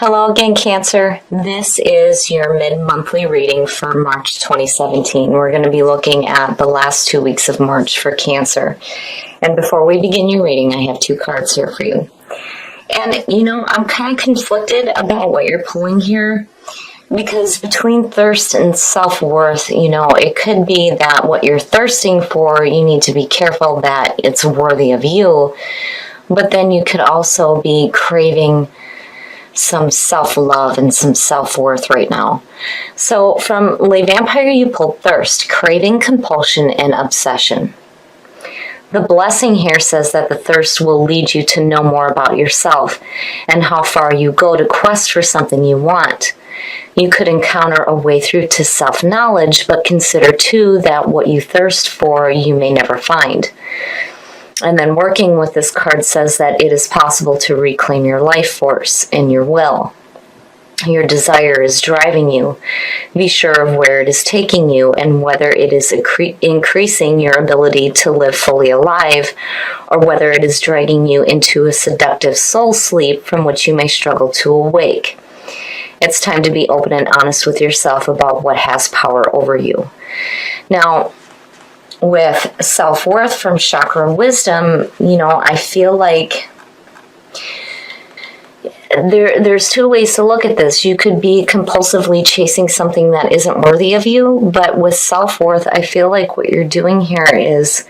Hello again, Cancer. This is your mid-monthly reading for March 2017. We're going to be looking at the last 2 weeks of March for Cancer. And before we begin your reading, I have 2 cards here for you. And, I'm kind of conflicted about what you're pulling here, because between thirst and self-worth, it could be that what you're thirsting for, you need to be careful that it's worthy of you. But then you could also be craving some self-love and some self-worth right now. So from Le Vampire, you pulled thirst, craving, compulsion, and obsession. The blessing here says that the thirst will lead you to know more about yourself and how far you go to quest for something you want. You could encounter a way through to self-knowledge, but consider too that what you thirst for you may never find. And then working with this card says that it is possible to reclaim your life force and your will. Your desire is driving you. Be sure of where it is taking you and whether it is increasing your ability to live fully alive, or whether it is dragging you into a seductive soul sleep from which you may struggle to awake. It's time to be open and honest with yourself about what has power over you. Now, with self-worth from Chakra Wisdom, I feel like there's 2 ways to look at this. You could be compulsively chasing something that isn't worthy of you, but with self-worth, I feel like what you're doing here is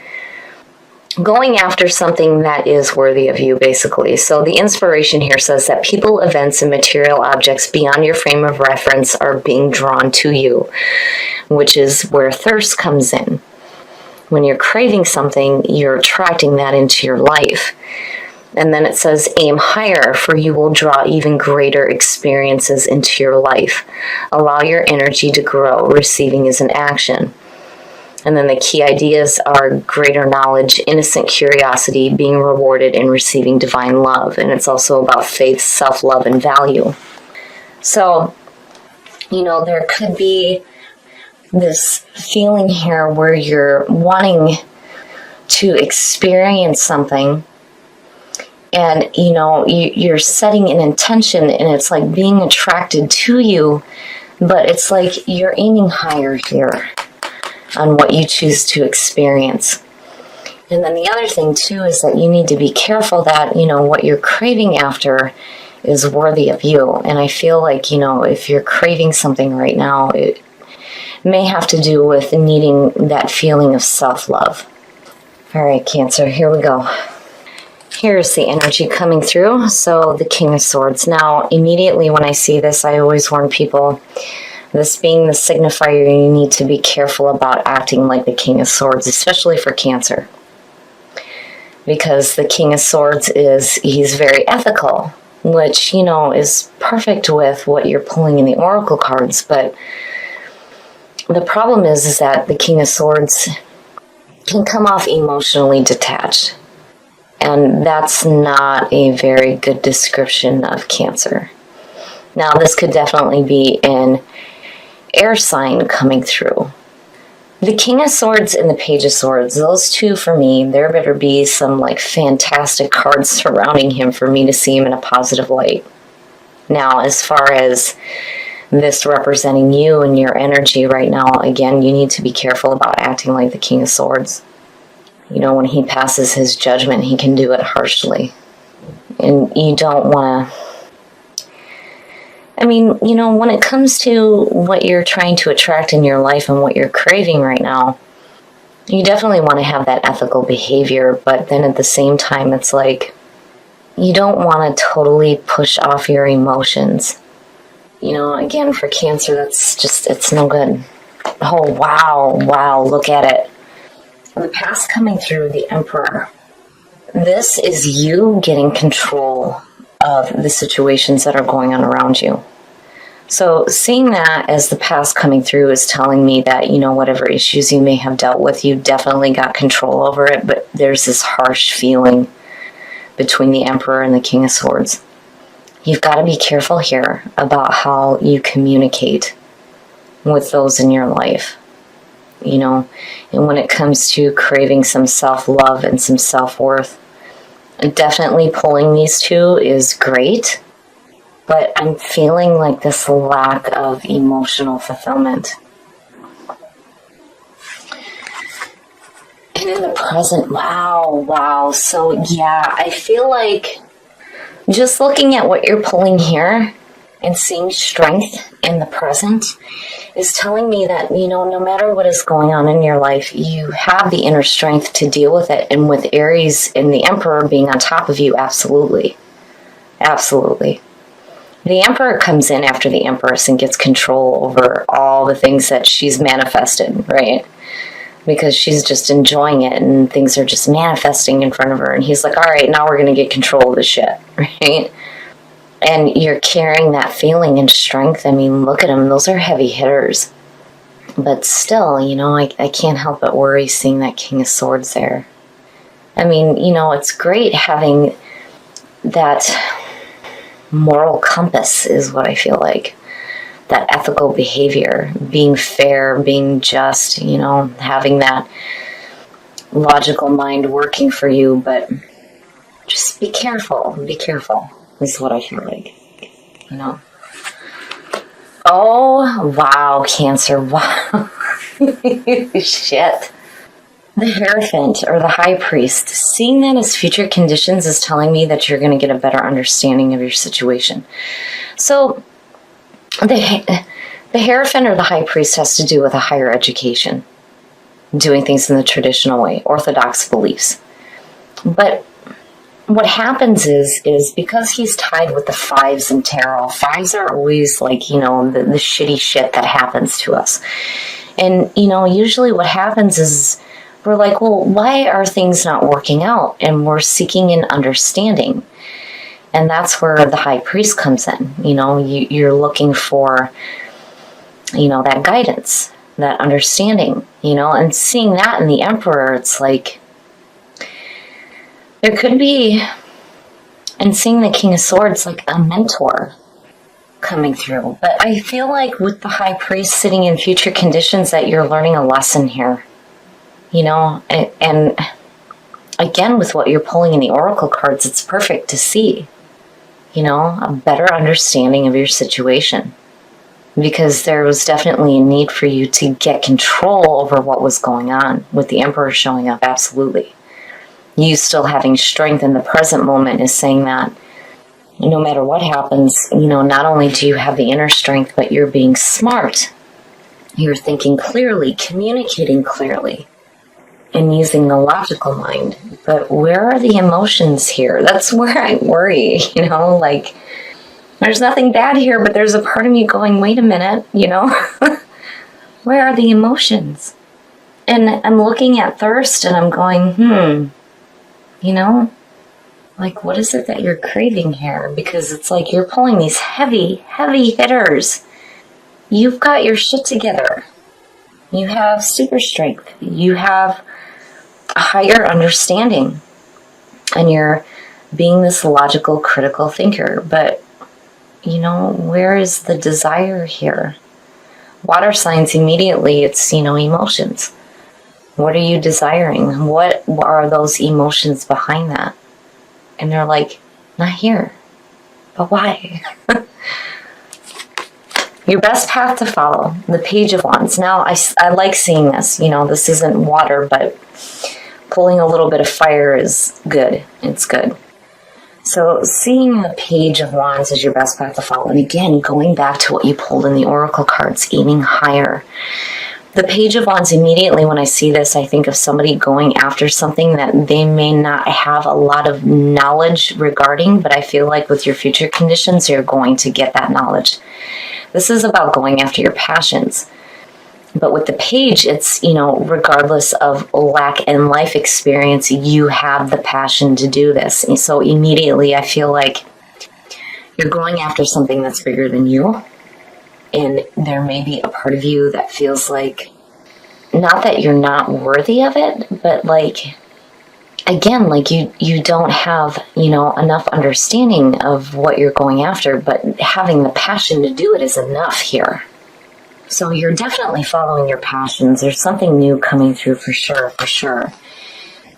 going after something that is worthy of you, basically. So the inspiration here says that people, events, and material objects beyond your frame of reference are being drawn to you, which is where thirst comes in. When you're craving something, you're attracting that into your life. And then it says, aim higher, for you will draw even greater experiences into your life. Allow your energy to grow. Receiving is an action. And then the key ideas are greater knowledge, innocent curiosity, being rewarded, and receiving divine love. And it's also about faith, self-love, and value. So, there could be this feeling here where you're wanting to experience something, and you're setting an intention, and it's like being attracted to you, but it's like you're aiming higher here on what you choose to experience. And then the other thing too is that you need to be careful that what you're craving after is worthy of you. And I feel like if you're craving something right now, it may have to do with needing that feeling of self-love. All right, Cancer, here we go. Here's the energy coming through. So the King of Swords. Now, immediately when I see this, I always warn people, this being the signifier, you need to be careful about acting like the King of Swords, especially for Cancer. Because the King of Swords he's very ethical, which, is perfect with what you're pulling in the Oracle cards, but the problem is that the King of Swords can come off emotionally detached. And that's not a very good description of Cancer. Now, this could definitely be an air sign coming through. The King of Swords and the Page of Swords, those two for me, there better be some fantastic cards surrounding him for me to see him in a positive light. Now, as far as this representing you and your energy right now, again, you need to be careful about acting like the King of Swords. When he passes his judgment, he can do it harshly. And you don't want to... when it comes to what you're trying to attract in your life and what you're craving right now, you definitely want to have that ethical behavior, but then at the same time, it's like, you don't want to totally push off your emotions. Again, for Cancer, it's no good. Oh, wow, look at it. The past coming through, the Emperor. This is you getting control of the situations that are going on around you. So seeing that as the past coming through is telling me that, whatever issues you may have dealt with, you definitely got control over it, but there's this harsh feeling between the Emperor and the King of Swords. You've got to be careful here about how you communicate with those in your life. And when it comes to craving some self-love and some self-worth, definitely pulling these two is great. but I'm feeling like this lack of emotional fulfillment. And in the present, wow. So yeah, I feel like just looking at what you're pulling here and seeing strength in the present is telling me that, no matter what is going on in your life, you have the inner strength to deal with it. And with Aries and the Emperor being on top of you, absolutely. Absolutely. The Emperor comes in after the Empress and gets control over all the things that she's manifested, right? Because she's just enjoying it and things are just manifesting in front of her. And he's like, all right, now we're going to get control of the shit, right? And you're carrying that feeling and strength. I mean, look at them. Those are heavy hitters. But still, I can't help but worry seeing that King of Swords there. I mean, it's great having that moral compass is what I feel like. That ethical behavior, being fair, being just, having that logical mind working for you. But just be careful. Be careful. Is what I feel like, Oh, wow, Cancer, wow. Shit. The Hierophant, or the High Priest, seeing that as future conditions is telling me that you're going to get a better understanding of your situation. So, the Hierophant or the High Priest has to do with a higher education, doing things in the traditional way, orthodox beliefs. But what happens is because he's tied with the fives in tarot, fives are always like, the shitty shit that happens to us. And, usually what happens is we're like, well, why are things not working out? And we're seeking an understanding. And that's where the High Priest comes in. You're looking for, that guidance, that understanding, and seeing that in the Emperor, it's like, there could be, and seeing the King of Swords, like a mentor coming through. But I feel like with the High Priest sitting in future conditions that you're learning a lesson here. And again, with what you're pulling in the Oracle cards, it's perfect to see, a better understanding of your situation. Because there was definitely a need for you to get control over what was going on with the Emperor showing up, absolutely. You still having strength in the present moment is saying that no matter what happens, not only do you have the inner strength, but you're being smart. You're thinking clearly, communicating clearly, and using the logical mind. But where are the emotions here? That's where I worry, like, there's nothing bad here, but there's a part of me going, wait a minute, where are the emotions? And I'm looking at thirst and I'm going, like, what is it that you're craving here? Because it's like you're pulling these heavy, heavy hitters. You've got your shit together. You have super strength. You have a higher understanding. And you're being this logical, critical thinker. But, where is the desire here? Water signs, immediately, it's, emotions. What are you desiring? What are those emotions behind that? And they're like, not here. But why? Your best path to follow, the Page of Wands. Now, I like seeing this. This isn't water, but pulling a little bit of fire is good. It's good. So seeing the Page of Wands is your best path to follow. And again, going back to what you pulled in the Oracle cards, aiming higher. The Page of Wands, immediately when I see this, I think of somebody going after something that they may not have a lot of knowledge regarding, but I feel like with your future conditions, you're going to get that knowledge. This is about going after your passions. But with the Page, it's, regardless of lack in life experience, you have the passion to do this. And so immediately I feel like you're going after something that's bigger than you. And there may be a part of you that feels like, not that you're not worthy of it, but like, again, like you don't have, enough understanding of what you're going after, but having the passion to do it is enough here. So you're definitely following your passions. There's something new coming through for sure.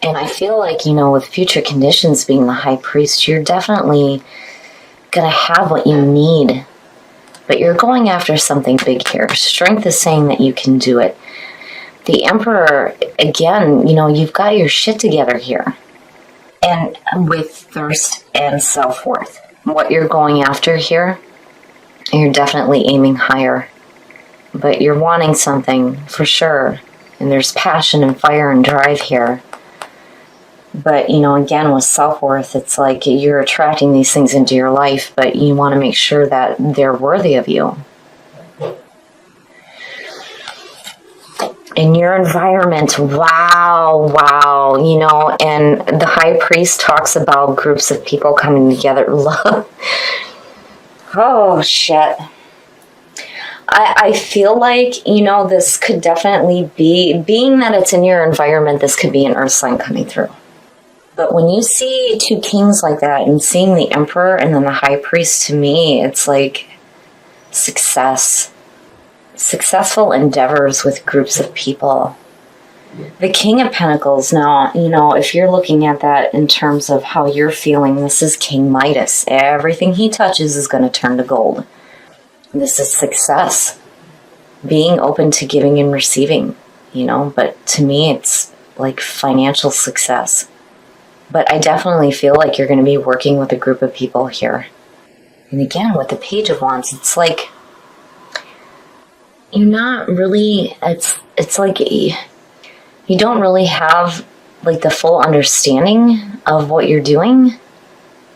And I feel like, with future conditions being the High Priest, you're definitely going to have what you need. But you're going after something big here. Strength is saying that you can do it. The Emperor, again, you've got your shit together here. And with thirst and self-worth. What you're going after here, you're definitely aiming higher. But you're wanting something for sure. And there's passion and fire and drive here. But, again, with self-worth, it's like you're attracting these things into your life, but you want to make sure that they're worthy of you. In your environment, wow, and the High Priest talks about groups of people coming together. Love. Oh, shit. I feel like, this could definitely be, being that it's in your environment, this could be an earth sign coming through. But when you see two kings like that and seeing the Emperor and then the High Priest, to me, it's like success. Successful endeavors with groups of people. The King of Pentacles, now, if you're looking at that in terms of how you're feeling, this is King Midas. Everything he touches is going to turn to gold. This is success. Being open to giving and receiving, but to me, it's like financial success. But I definitely feel like you're going to be working with a group of people here. And again, with the Page of Wands, it's like you're not really, it's like you don't really have like the full understanding of what you're doing.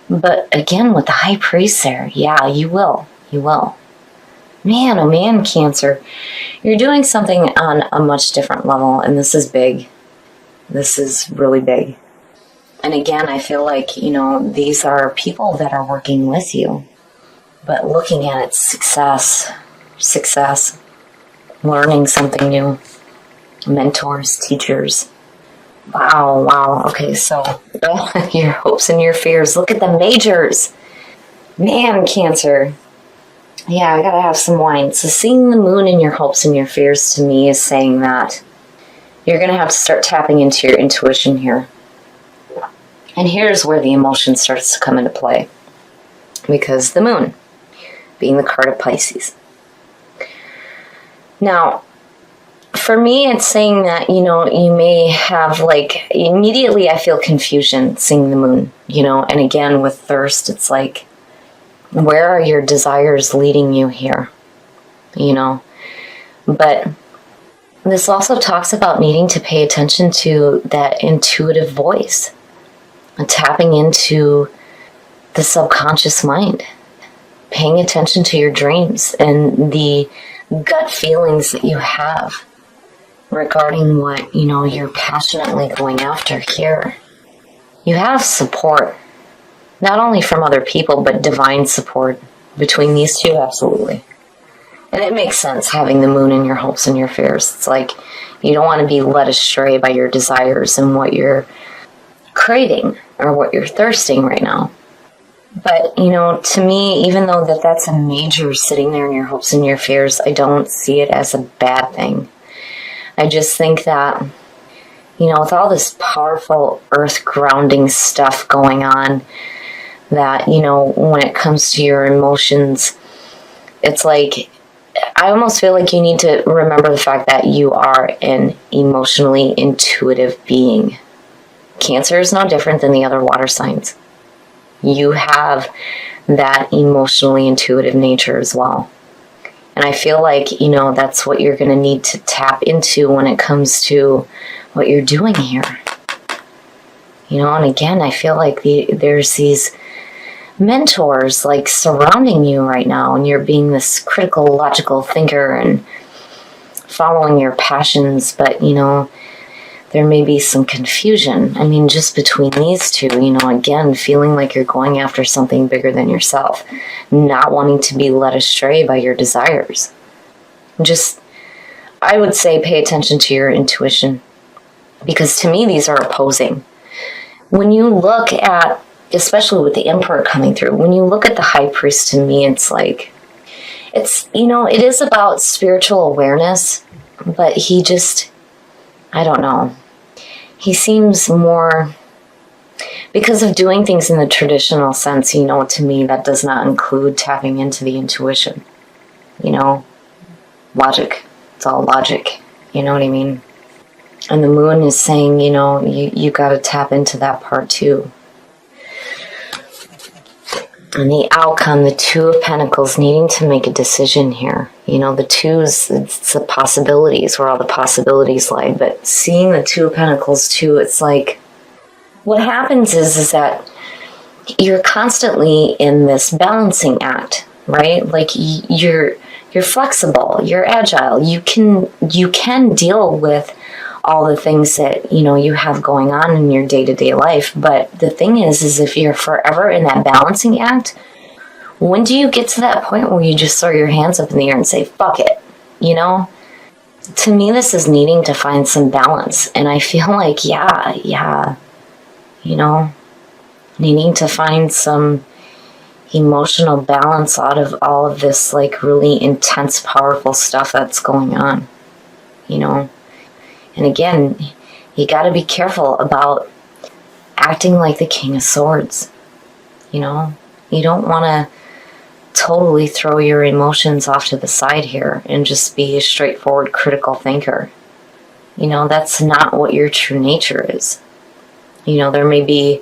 But again, with the High Priest there, yeah, you will. Man, oh man, Cancer. You're doing something on a much different level, and this is big. This is really big. And again, I feel like, these are people that are working with you. But looking at it, success, learning something new, mentors, teachers. Wow. Okay, so your hopes and your fears. Look at the majors. Man, Cancer. Yeah, I gotta have some wine. So seeing the moon in your hopes and your fears to me is saying that you're gonna have to start tapping into your intuition here. And here's where the emotion starts to come into play. Because the moon, being the card of Pisces. Now, for me, it's saying that, you may have immediately I feel confusion seeing the moon, and again, with thirst, it's like, where are your desires leading you here? But this also talks about needing to pay attention to that intuitive voice. Tapping into the subconscious mind, paying attention to your dreams and the gut feelings that you have regarding what, you're passionately going after here. You have support, not only from other people, but divine support between these two, absolutely. And it makes sense having the moon in your hopes and your fears. It's like you don't want to be led astray by your desires and what you're craving or what you're thirsting right now. But, to me, even though that's a major sitting there in your hopes and your fears, I don't see it as a bad thing. I just think that, with all this powerful earth grounding stuff going on, that, when it comes to your emotions, it's like, I almost feel like you need to remember the fact that you are an emotionally intuitive being. Cancer is no different than the other water signs. You have that emotionally intuitive nature as well. And I feel like, that's what you're going to need to tap into when it comes to what you're doing here. And again, I feel like there's these mentors surrounding you right now, and you're being this critical, logical thinker and following your passions, but, there may be some confusion. I mean, just between these two, again, feeling like you're going after something bigger than yourself, not wanting to be led astray by your desires. Just, I would say, pay attention to your intuition, because to me, these are opposing. When you look at, especially with the Emperor coming through, when you look at the High Priest, to me, it's like, it is about spiritual awareness, but he just, I don't know. He seems more, because of doing things in the traditional sense, to me, that does not include tapping into the intuition. Logic. It's all logic. You know what I mean? And the moon is saying, you got to tap into that part too. And the outcome, the Two of Pentacles, needing to make a decision here. The twos, it's the possibilities, where all the possibilities lie. But seeing the Two of Pentacles too, it's like, what happens is that you're constantly in this balancing act, right? Like you're flexible, you're agile, you can deal with all the things that you have going on in your day-to-day life. But the thing is if you're forever in that balancing act, when do you get to that point where you just throw your hands up in the air and say, fuck it? To me, this is needing to find some balance. And I feel like, needing to find some emotional balance out of all of this, like, really intense, powerful stuff that's going on, And again, you got to be careful about acting like the King of Swords. You don't want to totally throw your emotions off to the side here and just be a straightforward critical thinker. That's not what your true nature is. There may be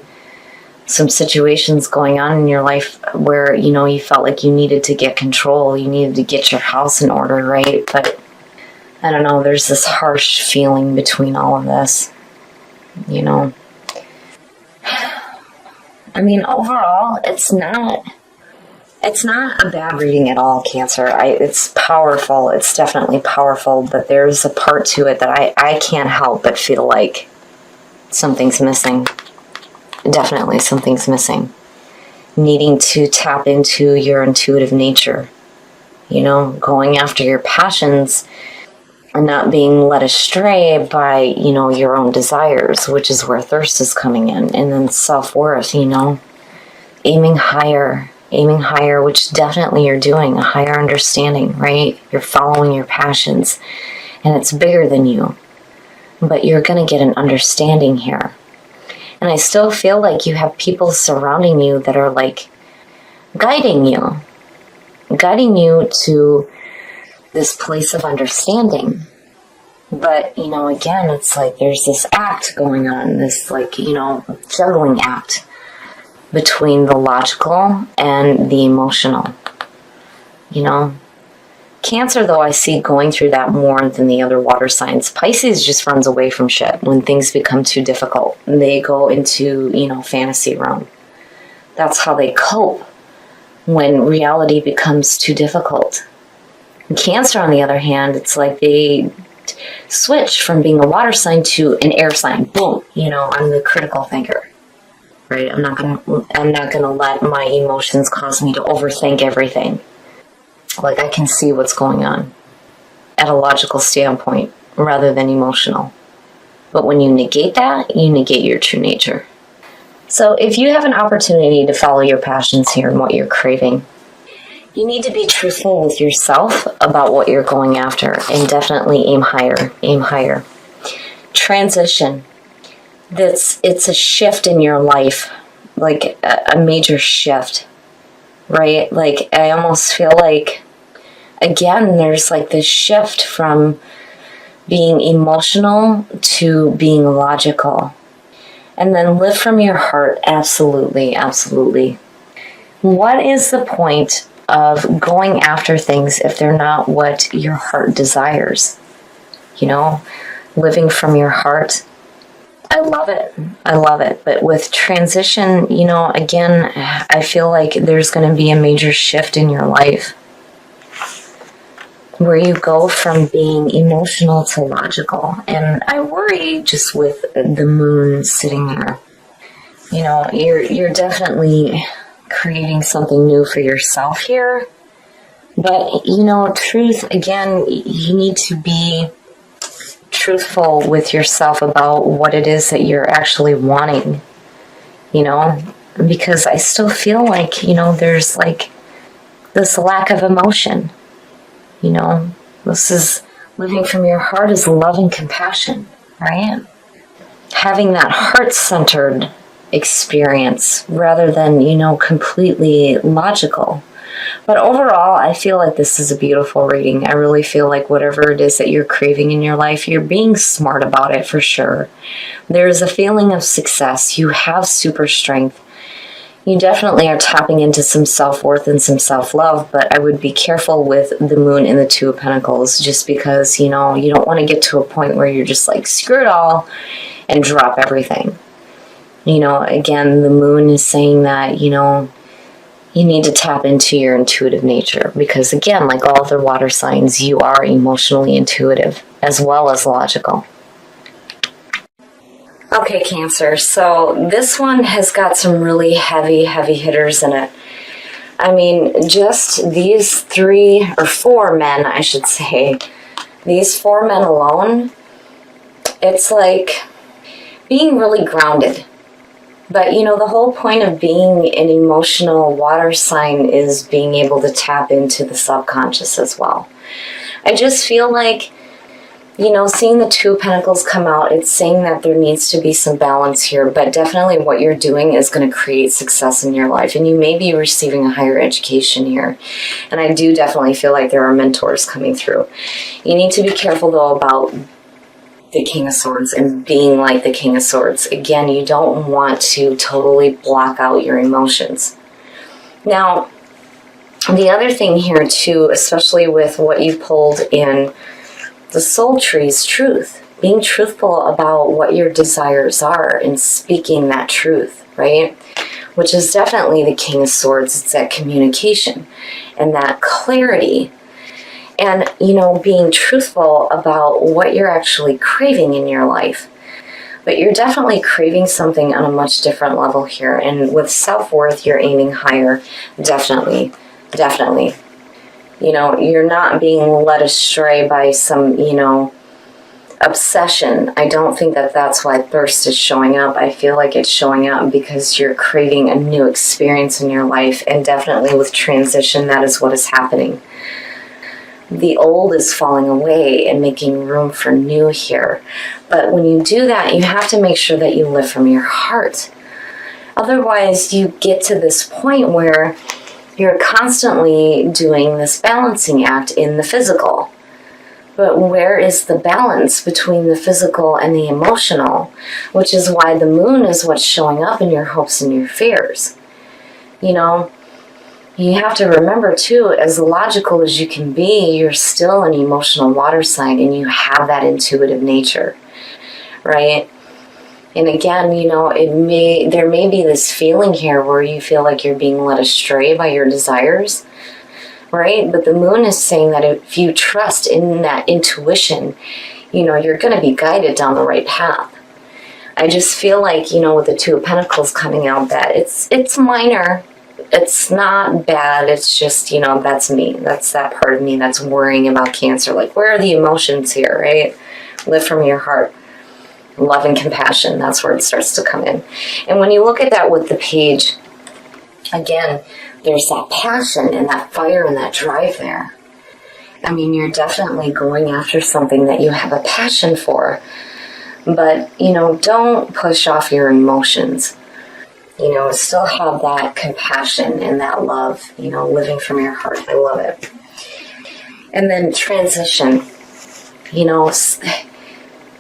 some situations going on in your life where, you felt like you needed to get control, you needed to get your house in order, right? But I don't know, there's this harsh feeling between all of this, I mean, overall, it's not a bad reading at all, Cancer. It's powerful. It's definitely powerful, but there's a part to it that I can't help but feel like something's missing. Definitely something's missing. Needing to tap into your intuitive nature, going after your passions and not being led astray by, your own desires, which is where thirst is coming in. And then self-worth, aiming higher, which definitely you're doing, a higher understanding, right? You're following your passions and it's bigger than you, but you're going to get an understanding here. And I still feel like you have people surrounding you that are like guiding you to this place of understanding. But, again, it's like there's this act going on, this juggling act between the logical and the emotional. Cancer, though, I see going through that more than the other water signs. Pisces just runs away from shit when things become too difficult. They go into, fantasy realm. That's how they cope when reality becomes too difficult. And Cancer, on the other hand, it's like they switch from being a water sign to an air sign. Boom, I'm the critical thinker. Right? I'm not gonna let my emotions cause me to overthink everything. Like, I can see what's going on at a logical standpoint rather than emotional. But when you negate that, you negate your true nature. So if you have an opportunity to follow your passions here and what you're craving, you need to be truthful with yourself about what you're going after and definitely aim higher, aim higher. Transition. It's a shift in your life, like a major shift, right? Like, I almost feel like, again, there's like this shift from being emotional to being logical. And then live from your heart. Absolutely, absolutely. What is the point of going after things if they're not what your heart desires? Living from your heart. I love it. I love it. But with transition, again, I feel like there's going to be a major shift in your life where you go from being emotional to logical. And I worry just with the moon sitting there. You're definitely creating something new for yourself here. But, truth, again, you need to be truthful with yourself about what it is that you're actually wanting, because I still feel like, there's like this lack of emotion. This is living from your heart is love and compassion, right? Having that heart-centered experience rather than, completely logical. But overall, I feel like this is a beautiful reading. I really feel like whatever it is that you're craving in your life, you're being smart about it for sure. There's a feeling of success. You have super strength. You definitely are tapping into some self-worth and some self-love, but I would be careful with the moon and the Two of Pentacles just because, you don't want to get to a point where you're just like, screw it all and drop everything. Again, the moon is saying that, you need to tap into your intuitive nature because, again, like all other water signs, you are emotionally intuitive as well as logical. Okay, Cancer, so this one has got some really heavy hitters in it. I mean, just these 3 or 4 men, I should say, these 4 men alone, it's like being really grounded. But, the whole point of being an emotional water sign is being able to tap into the subconscious as well. I just feel like, seeing the Two of Pentacles come out, it's saying that there needs to be some balance here, but definitely what you're doing is going to create success in your life, and you may be receiving a higher education here. And I do definitely feel like there are mentors coming through. You need to be careful, though, about the King of Swords and being like the King of Swords. Again, you don't want to totally block out your emotions. Now, the other thing here, too, especially with what you pulled in the Soul Tree's truth, being truthful about what your desires are and speaking that truth, right? Which is definitely the King of Swords. It's that communication and that clarity and, being truthful about what you're actually craving in your life. But you're definitely craving something on a much different level here. And with self-worth, you're aiming higher. Definitely. You're not being led astray by some, obsession. I don't think that that's why thirst is showing up. I feel like it's showing up because you're craving a new experience in your life. And definitely with transition, that is what is happening. The old is falling away and making room for new here. But when you do that, you have to make sure that you live from your heart. Otherwise, you get to this point where you're constantly doing this balancing act in the physical. But where is the balance between the physical and the emotional? Which is why the moon is what's showing up in your hopes and your fears. You have to remember, too, as logical as you can be, you're still an emotional water sign and you have that intuitive nature, right? And again, there may be this feeling here where you feel like you're being led astray by your desires, right? But the moon is saying that if you trust in that intuition, you're going to be guided down the right path. I just feel like, with the Two of Pentacles coming out, that it's minor. It's not bad. It's just, that's me. That's that part of me that's worrying about Cancer. Like, where are the emotions here, right? Live from your heart. Love and compassion, that's where it starts to come in. And when you look at that with the page, again, there's that passion and that fire and that drive there. I mean, you're definitely going after something that you have a passion for. But, don't push off your emotions. Still have that compassion and that love, living from your heart. I love it. And then transition,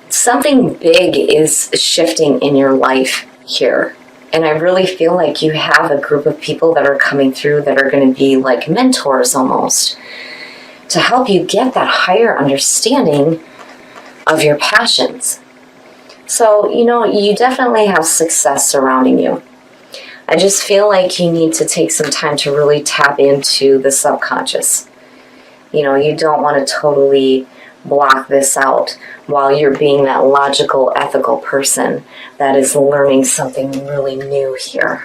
something big is shifting in your life here. And I really feel like you have a group of people that are coming through that are going to be like mentors almost to help you get that higher understanding of your passions. So, you definitely have success surrounding you. I just feel like you need to take some time to really tap into the subconscious. You don't want to totally block this out while you're being that logical, ethical person that is learning something really new here.